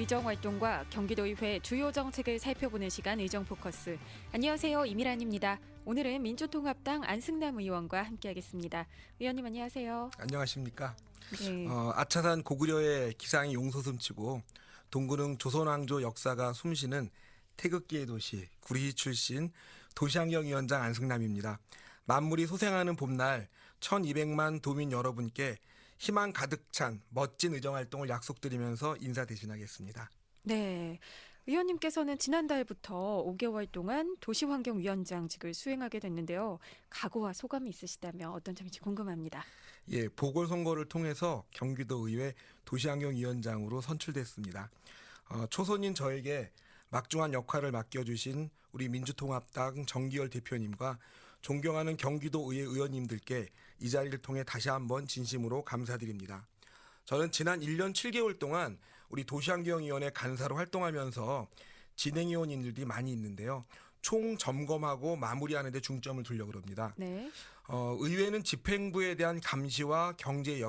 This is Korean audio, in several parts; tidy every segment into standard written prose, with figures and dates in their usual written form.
의정 활동과 경기도의회 주요 정책을 살펴보는 시간 의정포커스. 안녕하세요. 이미란입니다. 오늘은 민주통합당 안승남 의원과 함께하겠습니다. 의원님 안녕하세요. 안녕하십니까. 네. 아차산 고구려의 기상이 용솟음치고 동구릉 조선왕조 역사가 숨쉬는 태극기의 도시 구리 출신 도시환경위원장 안승남입니다. 만물이 소생하는 봄날 1200만 도민 여러분께 희망 가득 찬 멋진 의정활동을 약속드리면서 인사 대신하겠습니다. 네. 의원님께서는 지난달부터 5개월 동안 도시환경위원장직을 수행하게 됐는데요. 각오와 소감이 있으시다면 어떤 점인지 궁금합니다. 예, 보궐선거를 통해서 경기도 의회 도시환경위원장으로 선출됐습니다. 초선인 저에게 막중한 역할을 맡겨주신 우리 민주통합당 정기열 대표님과 존경하는 경기도 의회 의원님들께 이 자리를 통해 다시 한번 진심으로 감사드립니다. 저는 지난 1년 7개월 동안 우리 도시환경위원회 간사로 활동하면서 진행해온 일들이 많이 있는데요. 총 점검하고 마무리하는 데 중점을 두려고 합니다. 네. 의회는 집행부에 대한 감시와 견제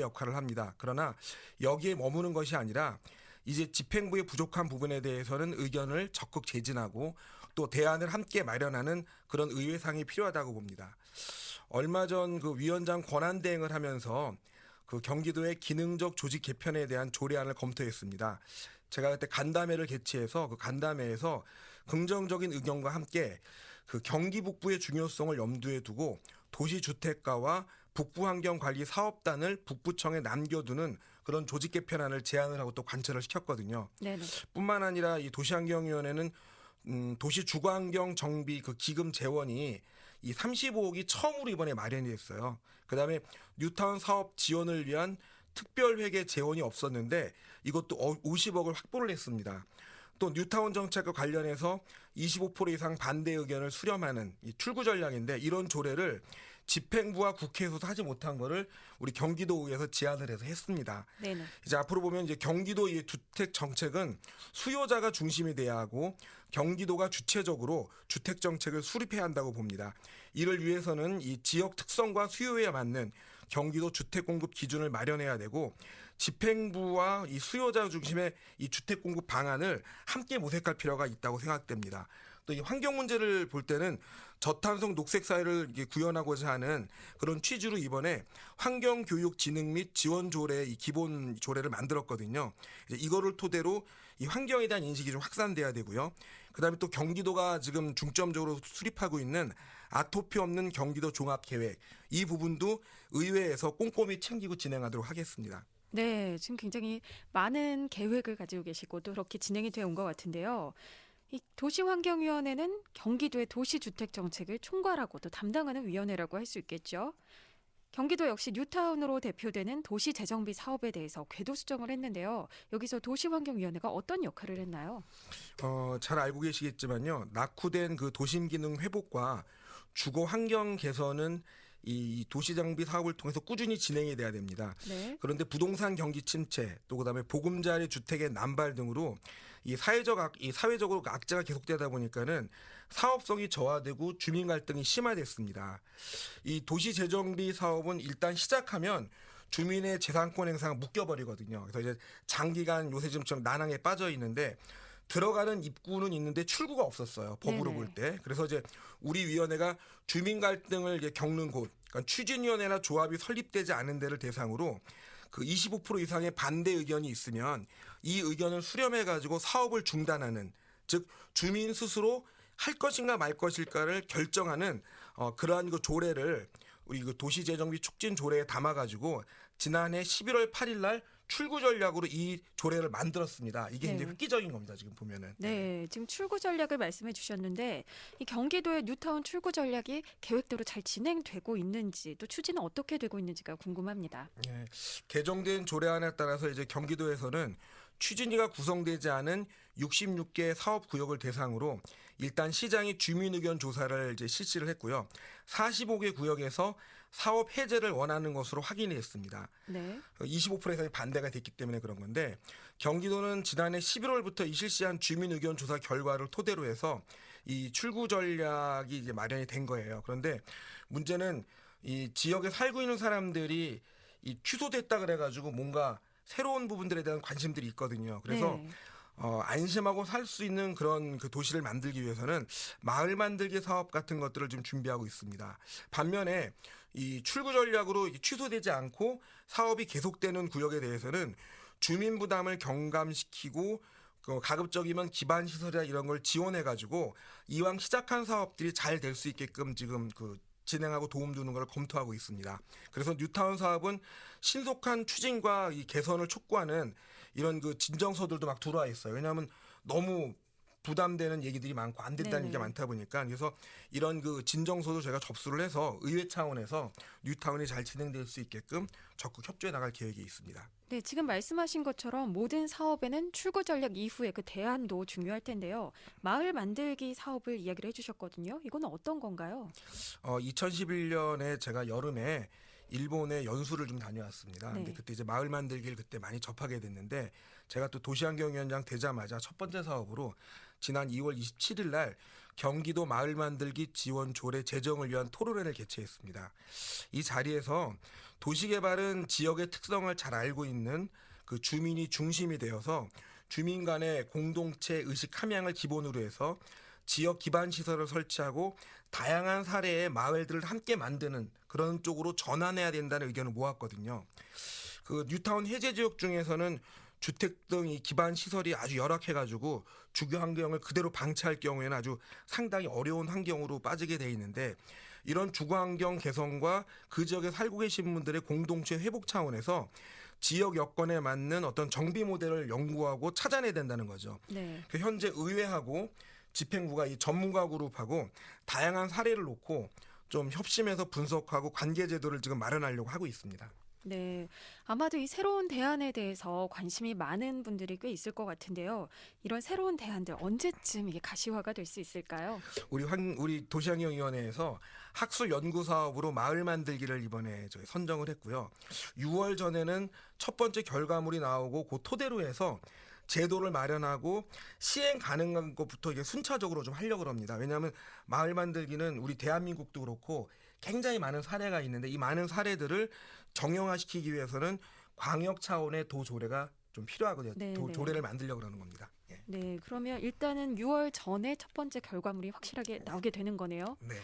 역할을 합니다. 그러나 여기에 머무는 것이 아니라 이제 집행부의 부족한 부분에 대해서는 의견을 적극 제진하고 또 대안을 함께 마련하는 그런 의회상이 필요하다고 봅니다. 얼마 전 그 위원장 권한 대행을 하면서 그 경기도의 기능적 조직 개편에 대한 조례안을 검토했습니다. 제가 그때 간담회를 개최해서 그 간담회에서 긍정적인 의견과 함께 그 경기 북부의 중요성을 염두에 두고 도시주택가와 북부환경관리 사업단을 북부청에 남겨두는 그런 조직 개편안을 제안을 하고 또 관철을 시켰거든요. 네네. 뿐만 아니라 이 도시환경위원회는 도시 주거환경 정비 그 기금 재원이 이 35억이 처음으로 이번에 마련이 됐어요. 그다음에 뉴타운 사업 지원을 위한 특별회계 재원이 없었는데 이것도 50억을 확보를 했습니다. 또 뉴타운 정책과 관련해서 25% 이상 반대 의견을 수렴하는 이 출구 전략인데 이런 조례를 집행부와 국회에서도 하지 못한 거를 우리 경기도의회에서 제안을 해서 했습니다. 네네. 이제 앞으로 보면 이제 경기도의 주택 정책은 수요자가 중심이 돼야 하고 경기도가 주체적으로 주택 정책을 수립해야 한다고 봅니다. 이를 위해서는 이 지역 특성과 수요에 맞는 경기도 주택 공급 기준을 마련해야 되고 집행부와 이 수요자 중심의 이 주택 공급 방안을 함께 모색할 필요가 있다고 생각됩니다. 또 이 환경 문제를 볼 때는 저탄소 녹색 사회를 구현하고자 하는 그런 취지로 이번에 환경교육진흥 및 지원조례 이 기본 조례를 만들었거든요. 이제 이거를 토대로 이 환경에 대한 인식이 좀 확산돼야 되고요. 그다음에 또 경기도가 지금 중점적으로 수립하고 있는 아토피 없는 경기도 종합계획 이 부분도 의회에서 꼼꼼히 챙기고 진행하도록 하겠습니다. 네, 지금 굉장히 많은 계획을 가지고 계시고 또 그렇게 진행이 되어 온 것 같은데요. 이 도시환경위원회는 경기도의 도시주택 정책을 총괄하고 또 담당하는 위원회라고 할 수 있겠죠. 경기도 역시 뉴타운으로 대표되는 도시재정비 사업에 대해서 궤도 수정을 했는데요. 여기서 도시환경위원회가 어떤 역할을 했나요? 잘 알고 계시겠지만요. 낙후된 그 도심 기능 회복과 주거 환경 개선은 이 도시정비 사업을 통해서 꾸준히 진행이 돼야 됩니다. 네. 그런데 부동산 경기 침체 또 그다음에 보금자리 주택의 남발 등으로 이 사회적으로 악재가 계속되다 보니까는 사업성이 저하되고 주민 갈등이 심화됐습니다. 이 도시재정비 사업은 일단 시작하면 주민의 재산권 행사가 묶여버리거든요. 그래서 이제 장기간 요새 좀 난항에 빠져 있는데 들어가는 입구는 있는데 출구가 없었어요. 법으로 네네. 볼 때. 그래서 이제 우리 위원회가 주민 갈등을 이제 겪는 곳, 그러니까 추진위원회나 조합이 설립되지 않은 데를 대상으로 그 25% 이상의 반대 의견이 있으면 이 의견을 수렴해 가지고 사업을 중단하는, 즉 주민 스스로 할 것인가 말 것일까를 결정하는 그러한 그 조례를 우리 그 도시재정비 촉진 조례에 담아가지고 지난해 11월 8일 날 출구 전략으로 이 조례를 만들었습니다. 이게 네. 이제 획기적인 겁니다. 지금 보면은. 네, 지금 출구 전략을 말씀해 주셨는데 이 경기도의 뉴타운 출구 전략이 계획대로 잘 진행되고 있는지 또 추진은 어떻게 되고 있는지가 궁금합니다. 예, 개정된 조례안에 따라서 이제 경기도에서는 추진위가 구성되지 않은 66개 사업 구역을 대상으로 일단 시장이 주민 의견 조사를 이제 실시를 했고요. 45개 구역에서 사업 해제를 원하는 것으로 확인이 됐습니다. 네. 25% 이상이 반대가 됐기 때문에 그런 건데 경기도는 지난해 11월부터 이 실시한 주민 의견 조사 결과를 토대로 해서 이 출구 전략이 이제 마련이 된 거예요. 그런데 문제는 이 지역에 살고 있는 사람들이 이 취소됐다 그래가지고 뭔가 새로운 부분들에 대한 관심들이 있거든요. 그래서 네. 안심하고 살 수 있는 그런 그 도시를 만들기 위해서는 마을 만들기 사업 같은 것들을 좀 준비하고 있습니다. 반면에 이 출구 전략으로 취소되지 않고 사업이 계속되는 구역에 대해서는 주민 부담을 경감시키고 가급적이면 기반 시설이나 이런 걸 지원해 가지고 이왕 시작한 사업들이 잘 될 수 있게끔 지금 진행하고 도움 주는 걸 검토하고 있습니다. 그래서 뉴타운 사업은 신속한 추진과 이 개선을 촉구하는 이런 진정서들도 막 들어와 있어요. 왜냐하면 너무 부담되는 얘기들이 많고 안 된다는 네네. 얘기가 많다 보니까 그래서 이런 진정서도 제가 접수를 해서 의회 차원에서 뉴타운이 잘 진행될 수 있게끔 적극 협조해 나갈 계획이 있습니다. 네, 지금 말씀하신 것처럼 모든 사업에는 출구 전략 이후의 그 대안도 중요할 텐데요. 마을 만들기 사업을 이야기를 해주셨거든요. 이건 어떤 건가요? 2011년에 제가 여름에 일본에 연수를 좀 다녀왔습니다. 근데 네. 그때 이제 마을 만들기를 그때 많이 접하게 됐는데 제가 또 도시환경위원장 되자마자 첫 번째 사업으로 지난 2월 27일 날 경기도 마을 만들기 지원 조례 제정을 위한 토론회를 개최했습니다. 이 자리에서 도시개발은 지역의 특성을 잘 알고 있는 주민이 중심이 되어서 주민 간의 공동체 의식 함양을 기본으로 해서 지역 기반 시설을 설치하고 다양한 사례의 마을들을 함께 만드는 그런 쪽으로 전환해야 된다는 의견을 모았거든요. 뉴타운 해제 지역 중에서는 주택 등 이 기반 시설이 아주 열악해가지고 주거 환경을 그대로 방치할 경우에는 아주 상당히 어려운 환경으로 빠지게 돼 있는데 이런 주거 환경 개선과 그 지역에 살고 계신 분들의 공동체 회복 차원에서 지역 여건에 맞는 어떤 정비 모델을 연구하고 찾아내야 된다는 거죠. 네. 현재 의회하고 집행부가 이 전문가 그룹하고 다양한 사례를 놓고 좀 협심해서 분석하고 관계 제도를 지금 마련하려고 하고 있습니다. 네, 아마도 이 새로운 대안에 대해서 관심이 많은 분들이 꽤 있을 것 같은데요. 이런 새로운 대안들 언제쯤 이게 가시화가 될 수 있을까요? 우리 도시환경위원회에서 학술 연구 사업으로 마을 만들기를 이번에 저희 선정을 했고요. 6월 전에는 첫 번째 결과물이 나오고 그 토대로 해서 제도를 마련하고 시행 가능한 것부터 이게 순차적으로 좀 하려고 합니다. 왜냐하면 마을 만들기는 우리 대한민국도 그렇고 굉장히 많은 사례가 있는데 이 많은 사례들을 정형화시키기 위해서는 광역 차원의 도조례가 좀 필요하거든요. 네, 네. 조례를 만들려고 하는 겁니다. 예. 네, 그러면 일단은 6월 전에 첫 번째 결과물이 확실하게 나오게 되는 거네요. 네.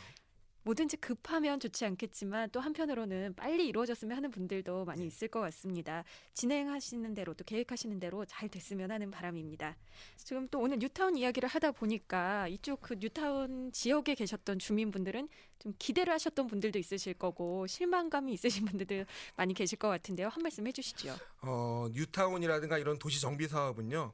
뭐든지 급하면 좋지 않겠지만 또 한편으로는 빨리 이루어졌으면 하는 분들도 많이 있을 것 같습니다. 진행하시는 대로 또 계획하시는 대로 잘 됐으면 하는 바람입니다. 지금 또 오늘 뉴타운 이야기를 하다 보니까 이쪽 뉴타운 지역에 계셨던 주민분들은 좀 기대를 하셨던 분들도 있으실 거고 실망감이 있으신 분들도 많이 계실 것 같은데요. 한 말씀 해주시죠. 뉴타운이라든가 이런 도시 정비 사업은요.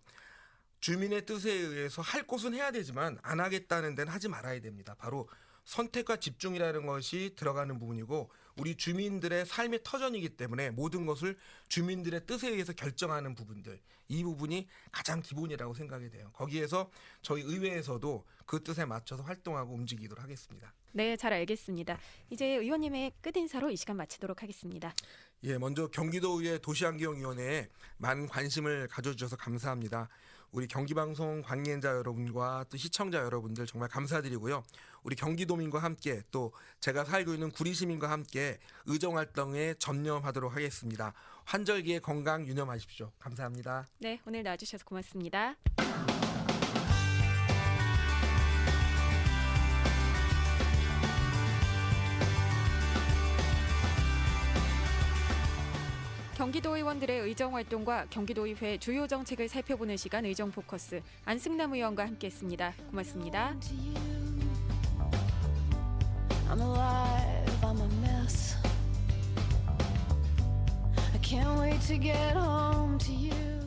주민의 뜻에 의해서 할 곳은 해야 되지만 안 하겠다는 데는 하지 말아야 됩니다. 바로 선택과 집중이라는 것이 들어가는 부분이고 우리 주민들의 삶의 터전이기 때문에 모든 것을 주민들의 뜻에 의해서 결정하는 부분들 이 부분이 가장 기본이라고 생각이 돼요. 거기에서 저희 의회에서도 그 뜻에 맞춰서 활동하고 움직이도록 하겠습니다. 네, 잘 알겠습니다. 이제 의원님의 끝인사로 이 시간 마치도록 하겠습니다. 예, 먼저 경기도의회 도시환경위원회에 많은 관심을 가져주셔서 감사합니다. 우리 경기방송 관계자 여러분과 또 시청자 여러분들 정말 감사드리고요. 우리 경기도민과 함께 또 제가 살고 있는 구리시민과 함께 의정활동에 전념하도록 하겠습니다. 환절기에 건강 유념하십시오. 감사합니다. 네, 오늘 나와주셔서 고맙습니다. 경기도 의원들의 의정활동과 경기도의회 주요 정책을 살펴보는 시간 의정포커스 안승남 의원과 함께했습니다. 고맙습니다. I'm alive, I'm a mess. I can't wait to get home to you.